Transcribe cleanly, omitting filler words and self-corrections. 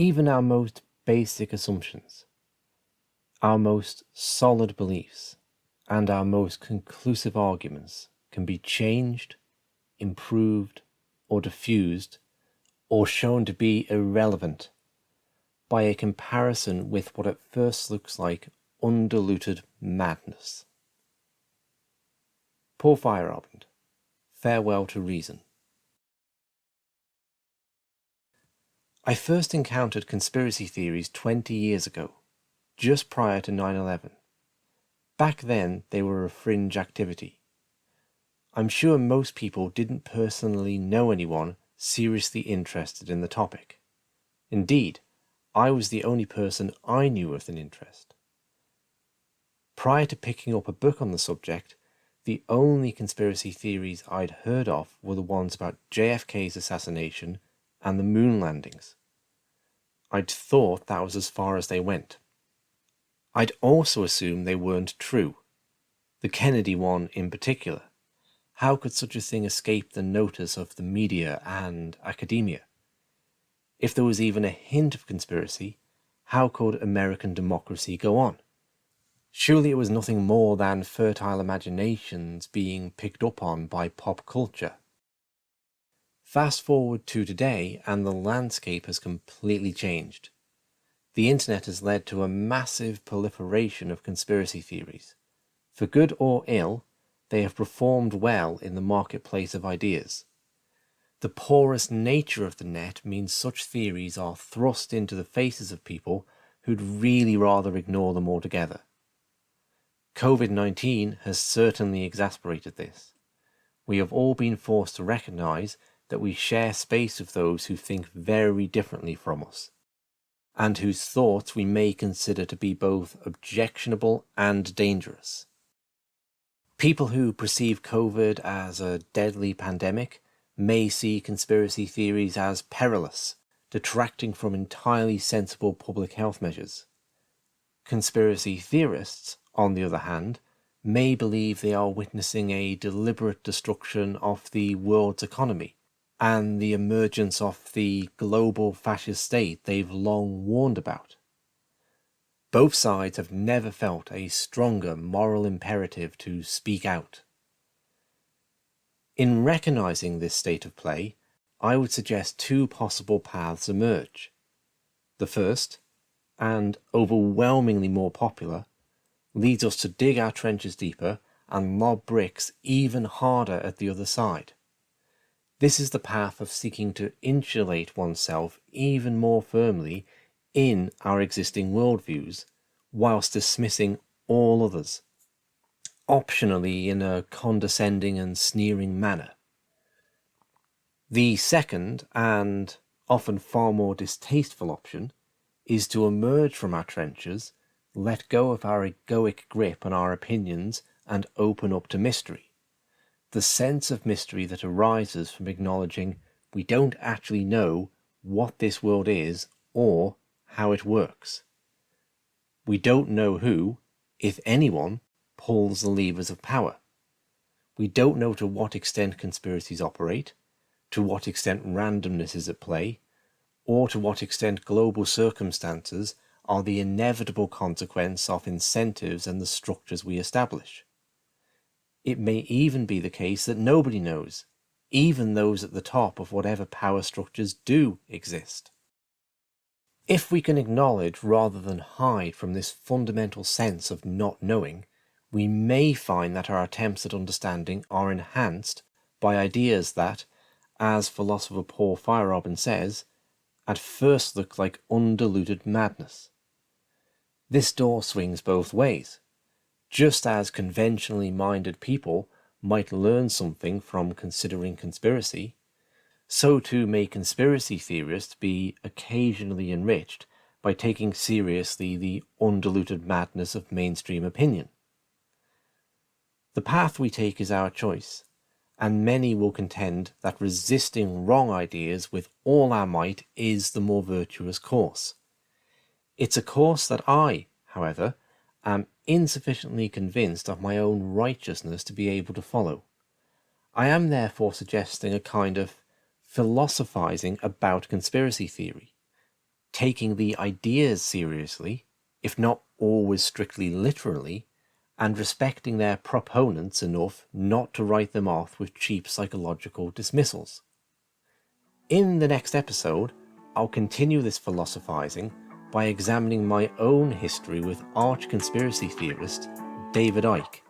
Even our most basic assumptions, our most solid beliefs, and our most conclusive arguments can be changed, improved, or diffused, or shown to be irrelevant by a comparison with what at first looks like undiluted madness. Paul Feyerabend, Farewell to Reason. I first encountered conspiracy theories 20 years ago, just prior to 9/11. Back then, they were a fringe activity. I'm sure most people didn't personally know anyone seriously interested in the topic. Indeed, I was the only person I knew with an interest. Prior to picking up a book on the subject, the only conspiracy theories I'd heard of were the ones about JFK's assassination and the moon landings. I'd thought that was as far as they went. I'd also assumed they weren't true. The Kennedy one in particular. How could such a thing escape the notice of the media and academia? If there was even a hint of conspiracy, how could American democracy go on? Surely it was nothing more than fertile imaginations being picked up on by pop culture. Fast forward to today, and the landscape has completely changed. The internet has led to a massive proliferation of conspiracy theories. For good or ill, they have performed well in the marketplace of ideas. The porous nature of the net means such theories are thrust into the faces of people who'd really rather ignore them altogether. COVID-19 has certainly exacerbated this. We have all been forced to recognise that we share space with those who think very differently from us, and whose thoughts we may consider to be both objectionable and dangerous. People who perceive COVID as a deadly pandemic may see conspiracy theories as perilous, detracting from entirely sensible public health measures. Conspiracy theorists, on the other hand, may believe they are witnessing a deliberate destruction of the world's economy and the emergence of the global fascist state they've long warned about. Both sides have never felt a stronger moral imperative to speak out. In recognizing this state of play, I would suggest two possible paths emerge. The first, and overwhelmingly more popular, leads us to dig our trenches deeper and lob bricks even harder at the other side. This is the path of seeking to insulate oneself even more firmly in our existing worldviews, whilst dismissing all others, optionally in a condescending and sneering manner. The second, and often far more distasteful option, is to emerge from our trenches, let go of our egoic grip on our opinions, and open up to mystery. The sense of mystery that arises from acknowledging we don't actually know what this world is or how it works. We don't know who, if anyone, pulls the levers of power. We don't know to what extent conspiracies operate, to what extent randomness is at play, or to what extent global circumstances are the inevitable consequence of incentives and the structures we establish. It may even be the case that nobody knows, even those at the top of whatever power structures do exist. If we can acknowledge rather than hide from this fundamental sense of not knowing, we may find that our attempts at understanding are enhanced by ideas that, as philosopher Paul Feyerabend says, at first look like undiluted madness. This door swings both ways. Just as conventionally minded people might learn something from considering conspiracy, so too may conspiracy theorists be occasionally enriched by taking seriously the undiluted madness of mainstream opinion. The path we take is our choice, and many will contend that resisting wrong ideas with all our might is the more virtuous course. It's a course that I, however, am insufficiently convinced of my own righteousness to be able to follow. I am therefore suggesting a kind of philosophizing about conspiracy theory, taking the ideas seriously, if not always strictly literally, and respecting their proponents enough not to write them off with cheap psychological dismissals. In the next episode, I'll continue this philosophizing by examining my own history with arch conspiracy theorist David Icke,